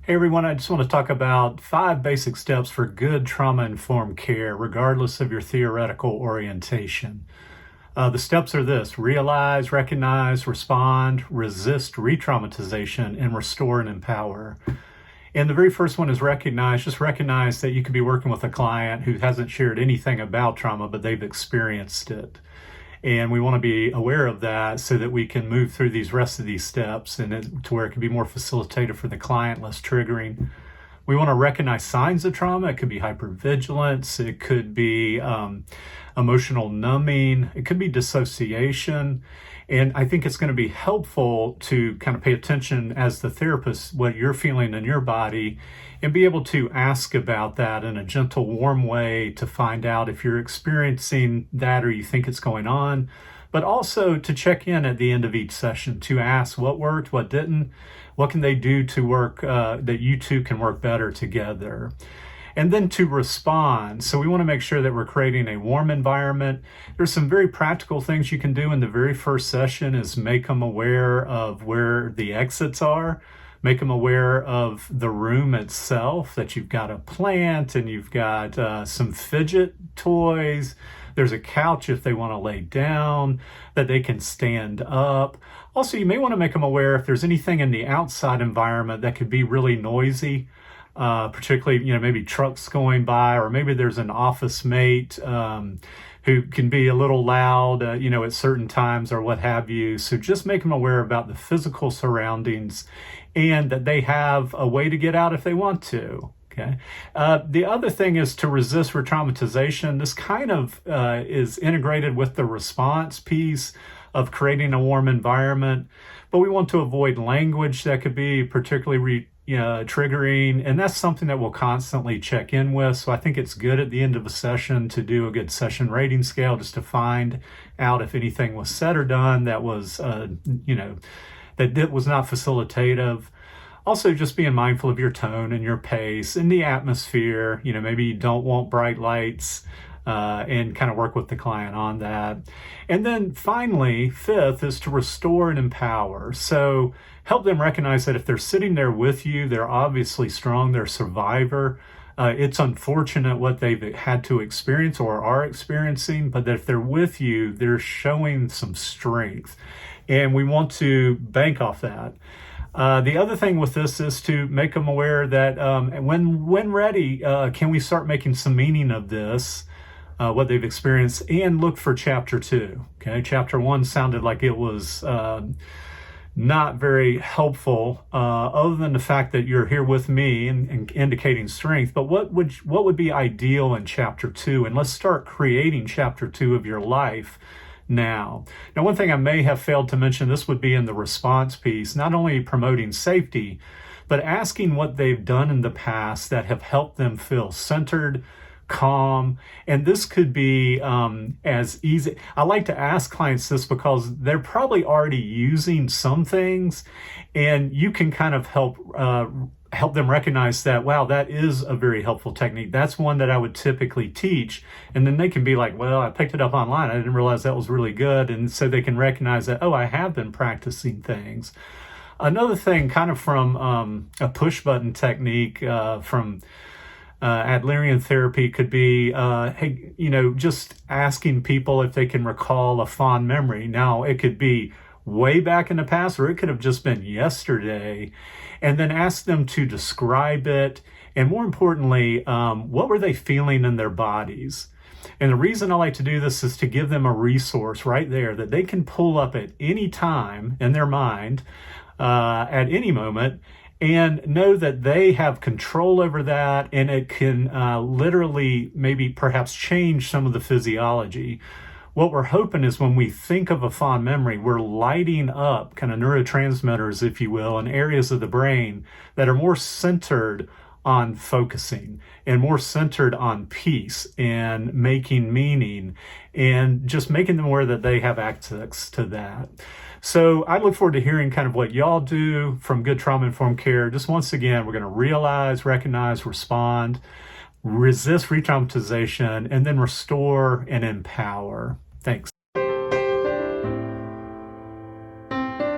Hey everyone, I just want to talk about 5 basic steps for good trauma-informed care, regardless of your theoretical orientation. The steps are this: realize, recognize, respond, resist re-traumatization, and restore and empower. And the very first one is recognize. Just recognize that you could be working with a client who hasn't shared anything about trauma, but they've experienced it. And we want to be aware of that so that we can move through these rest of these steps to where it can be more facilitated for the client, less triggering. We want to recognize signs of trauma. It could be hypervigilance. It could be emotional numbing. It could be dissociation. And I think it's going to be helpful to kind of pay attention as the therapist, what you're feeling in your body, and be able to ask about that in a gentle, warm way to find out if you're experiencing that or you think it's going on. But also to check in at the end of each session to ask what worked, what didn't, what can they do to work, that you two can work better together. And then to respond. So we want to make sure that we're creating a warm environment. There's some very practical things you can do in the very first session is make them aware of where the exits are. Make them aware of the room itself, that you've got a plant and you've got some fidget toys. There's a couch if they want to lay down, that they can stand up. Also, you may want to make them aware if there's anything in the outside environment that could be really noisy. Particularly, maybe trucks going by, or maybe there's an office mate who can be a little loud, at certain times or what have you. So just make them aware about the physical surroundings and that they have a way to get out if they want to. Okay. The other thing is to resist re-traumatization. This kind of is integrated with the response piece of creating a warm environment, but we want to avoid language that could be particularly triggering, and that's something that we'll constantly check in with. So I think it's good at the end of a session to do a good session rating scale just to find out if anything was said or done that was, that was not facilitative. Also, just being mindful of your tone and your pace and the atmosphere. Maybe you don't want bright lights. And kind of work with the client on that. And then finally, 5th is to restore and empower. So help them recognize that if they're sitting there with you, they're obviously strong, they're a survivor. It's unfortunate what they've had to experience or are experiencing, but that if they're with you, they're showing some strength. And we want to bank off that. The other thing with this is to make them aware that when ready, can we start making some meaning of this? What they've experienced, and look for chapter 2. Okay, chapter 1 sounded like it was not very helpful, other than the fact that you're here with me and indicating strength. But what would be ideal in chapter 2? And let's start creating chapter 2 of your life now. Now, one thing I may have failed to mention, this would be in the response piece, not only promoting safety, but asking what they've done in the past that have helped them feel centered, calm. And this could be as easy. I like to ask clients this because they're probably already using some things, and you can kind of help them recognize that, wow, that is a very helpful technique. That's one that I would typically teach. And then they can be like, well, I picked it up online. I didn't realize that was really good. And so they can recognize that, oh, I have been practicing things. Another thing, kind of from a push button technique from Adlerian therapy, could be, hey, just asking people if they can recall a fond memory. Now, it could be way back in the past, or it could have just been yesterday, and then ask them to describe it. And more importantly, what were they feeling in their bodies? And the reason I like to do this is to give them a resource right there that they can pull up at any time in their mind, at any moment, and know that they have control over that, and it can literally maybe perhaps change some of the physiology. What we're hoping is when we think of a fond memory, we're lighting up kind of neurotransmitters, if you will, in areas of the brain that are more centered on focusing and more centered on peace and making meaning, and just making them aware that they have access to that. So I look forward to hearing kind of what y'all do from good trauma-informed care. Just once again, we're going to realize, recognize, respond, resist re-traumatization, and then restore and empower. Thanks.